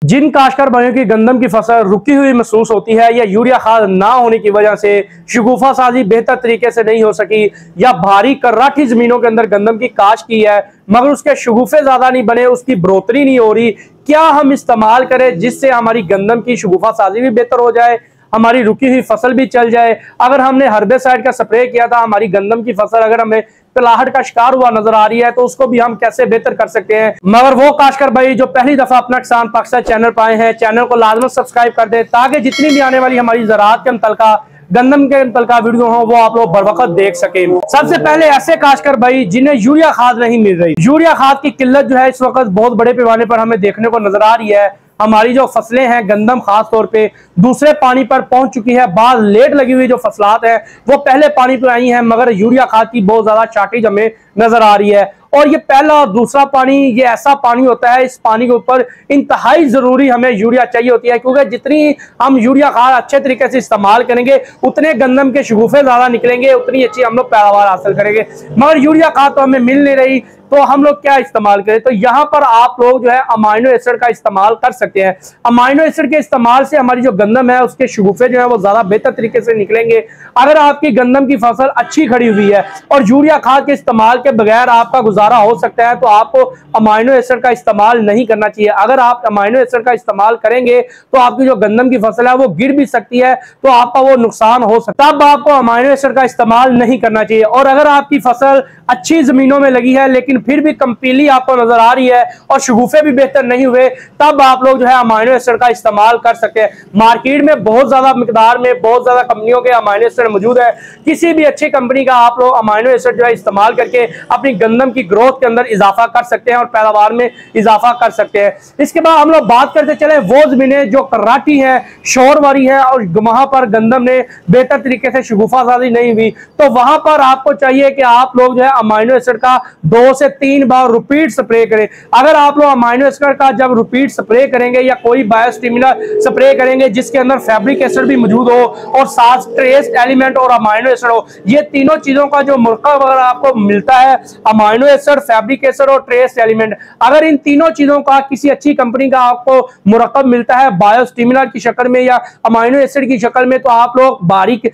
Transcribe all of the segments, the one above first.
जिन काश्तकार भाइयों की गंदम की फसल रुकी हुई महसूस होती है या यूरिया खाद ना होने की वजह से शगुफा साजी बेहतर तरीके से नहीं हो सकी या भारी कर्राठी जमीनों के अंदर गंदम की काश की है मगर उसके शगुफे ज्यादा नहीं बने, उसकी बढ़ोतरी नहीं हो रही, क्या हम इस्तेमाल करें जिससे हमारी गंदम की शगुफा साजी भी बेहतर हो जाए, हमारी रुकी हुई फसल भी चल जाए। अगर हमने हर्बेसाइड का स्प्रे किया था, हमारी गंदम की फसल अगर हमें पिलाहट का शिकार हुआ नजर आ रही है तो उसको भी हम कैसे बेहतर कर सकते हैं। मगर वो काश्तकार भाई जो पहली दफा अपना किसान पाकिस्तान चैनल पाए हैं, चैनल को लाजमत सब्सक्राइब कर दे ताकि जितनी भी आने वाली हमारी ज़राअत के मुतल्लिका गंदम के मुतल्लिका वीडियो हो वो आप लोग बर वक्त देख सके। सबसे पहले ऐसे काश्तकार भाई जिन्हें यूरिया खाद नहीं मिल रही, यूरिया खाद की किल्लत जो है इस वक्त बहुत बड़े पैमाने पर हमें देखने को नजर आ रही है। हमारी जो फसलें हैं गंदम खास तौर पे दूसरे पानी पर पहुंच चुकी है, बाद लेट लगी हुई जो फसलात है वो पहले पानी पर आई हैं मगर यूरिया खाद की बहुत ज्यादा शार्टेज हमें नजर आ रही है। और ये पहला और दूसरा पानी ये ऐसा पानी होता है, इस पानी के ऊपर इंतहाई जरूरी हमें यूरिया चाहिए होती है क्योंकि जितनी हम यूरिया खाद अच्छे तरीके से इस्तेमाल करेंगे उतने गंदम के शगुफे ज्यादा निकलेंगे, उतनी अच्छी हम लोग पैदावार हासिल करेंगे। मगर यूरिया खाद तो हमें मिल नहीं रही तो हम लोग क्या इस्तेमाल करें, तो यहाँ पर आप लोग जो है अमाइनो एसिड का इस्तेमाल कर सकते हैं। अमाइनो एसिड के इस्तेमाल से हमारी जो गंदम है उसके शगुफे जो है वो ज्यादा बेहतर तरीके से निकलेंगे। अगर आपकी गंदम की फसल अच्छी खड़ी हुई है और यूरिया खाद के इस्तेमाल के बगैर आपका गुजारा हो सकता है तो आपको अमाइनो एसिड का इस्तेमाल नहीं करना चाहिए। अगर आप अमाइनो एसिड का इस्तेमाल करेंगे तो आपकी जो गंदम की फसल है वो गिर भी सकती है तो आपका वो नुकसान हो सकता है, तब आपको अमाइनो एसिड का इस्तेमाल नहीं करना चाहिए। और अगर आपकी फसल अच्छी जमीनों में लगी है लेकिन फिर भी कम्पीली आपको नजर आ रही है और शगुफे भी बेहतर नहीं हुए, तब आप लोग जो है अमाइनो एसिड का इस्तेमाल कर सकते हैं। मार्केट में बहुत ज्यादा मिकदार में बहुत ज्यादा कंपनियों के अमाइनो एसिड मौजूद है, किसी भी अच्छी कंपनी का आप लोग अमाइनो एसिड जो है इस्तेमाल करके अपनी गंदम की ग्रोथ के अंदर इजाफा कर सकते हैं और पैदावार में इजाफा कर सकते हैं। इसके बाद हम लोग बात करते चले वो जमीनें जो कर्राटी है, शोर वाली है और वहां पर गंदम ने बेहतर तरीके से शगुफा साजी नहीं हुई, तो वहां पर आपको चाहिए कि आप लोग जो है अमाइनो एसिड का 2 से 3 बार रिपीट स्प्रे करें। अगर आप लोग अमाइनो एसिड का जब रिपीट स्प्रे करेंगे या कोई बायोस्टिमुलर स्प्रे करेंगे जिसके अंदर फैब्रिक एसिड भी मौजूद हो और साथ ट्रेस एलिमेंट और अमाइनो एसिड हो, ये तीनों चीजों का जो मुरक्कब अगर आपको मिलता है अमाइनो एसिड, फैब्रिक एसिड और ट्रेस एलिमेंट, अगर इन तीनों चीजों का किसी अच्छी कंपनी का आपको मुरक्कब मिलता है बायोस्टिमुलर की शक्ल में या अमाइनो एसिड की शक्ल में, तो आप लोग बारीक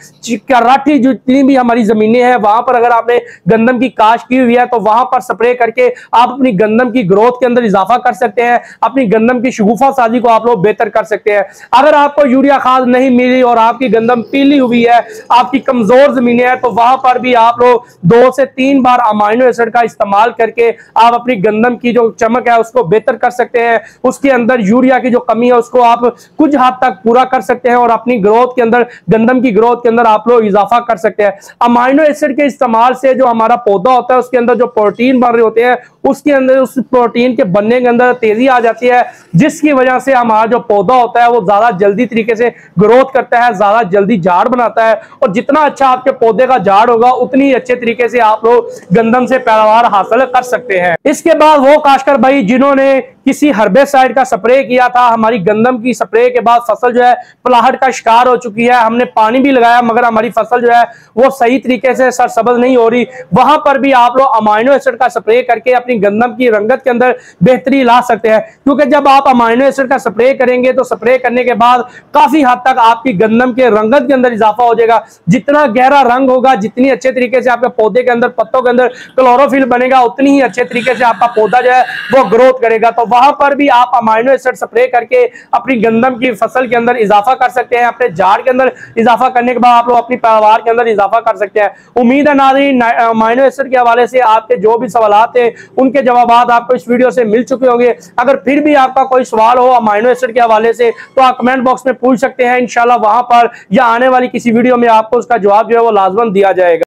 कर्राठी जितनी भी हमारी जमीनें हैं वहां पर अगर आपने गंदम की काश की हुई है तो वहां पर स्प्रे करके आप अपनी गंदम की ग्रोथ के अंदर इजाफा कर सकते हैं, अपनी गंदम की शगुफा साजी को आप लोग बेहतर कर सकते हैं। अगर आपको यूरिया खाद नहीं मिली और आपकी गंदम पीली हुई है, आपकी कमजोर जमीनें हैं, तो वहां पर भी आप लोग 2 से 3 बार अमाइनो एसिड का इस्तेमाल करके आप अपनी गंदम की जो चमक है उसको बेहतर कर सकते हैं। उसके अंदर यूरिया की जो कमी है उसको आप कुछ हद तक पूरा कर सकते हैं और अपनी ग्रोथ के अंदर गंदम की ग्रोथ के अंदर आप लोग इजाफा कर सकते हैं। अमाइनो एसिड के इस्तेमाल से जो हमारा पौधा होता है उसके अंदर जो प्रोटीन बन रहे होते हैं उसके अंदर उस प्रोटीन के बनने के अंदर तेजी आ जाती है, जिसकी वजह से हमारा जो पौधा होता है वो ज्यादा जल्दी तरीके से ग्रोथ करता है, ज्यादा जल्दी झाड़ बनाता है और जितना अच्छा आपके पौधे का झाड़ होगा उतनी अच्छे तरीके से आप लोग गंदम से पैदावार हासिल कर सकते हैं। इसके बाद वो काश्तकार भाई जिन्होंने किसी हर्बेसाइड का स्प्रे किया था, हमारी गंदम की स्प्रे के बाद फसल जो है पिलाहट का शिकार हो चुकी है, हमने पानी भी लगाया मगर हमारी फसल जो है वो सही तरीके से सरसब्ज नहीं हो रही, वहां पर भी आप लोग अमाइनो एसिड का स्प्रे करके अपनी गंदम की रंगत के अंदर बेहतरी ला सकते हैं। क्योंकि जब आप अमाइनो एसिड का स्प्रे करेंगे तो स्प्रे करने के बाद काफी हद तक आपकी गंदम के रंगत के अंदर इजाफा हो जाएगा। जितना गहरा रंग होगा, जितनी अच्छे तरीके से आपके पौधे के अंदर पत्तों के अंदर क्लोरोफिल बनेगा, उतनी ही अच्छे तरीके से आपका पौधा जो है वो ग्रोथ करेगा। तो वहां पर भी आप अमाइनो एसिड स्प्रे करके अपनी गंदम की फसल के अंदर इजाफा कर सकते हैं। अपने झाड़ के अंदर इजाफा करने के बाद आप लोग अपनी पैदावार के अंदर इजाफा कर सकते हैं। उम्मीद है नाज़रीन अमाइनो एसिड के हवाले से आपके जो भी सवाल थे उनके जवाब आपको इस वीडियो से मिल चुके होंगे। अगर फिर भी आपका कोई सवाल हो अमाइनो एसिड के हवाले से तो आप कमेंट बॉक्स में पूछ सकते हैं, इंशाल्लाह वहां पर या आने वाली किसी वीडियो में आपको उसका जवाब जो है वो लाजमन दिया जाएगा।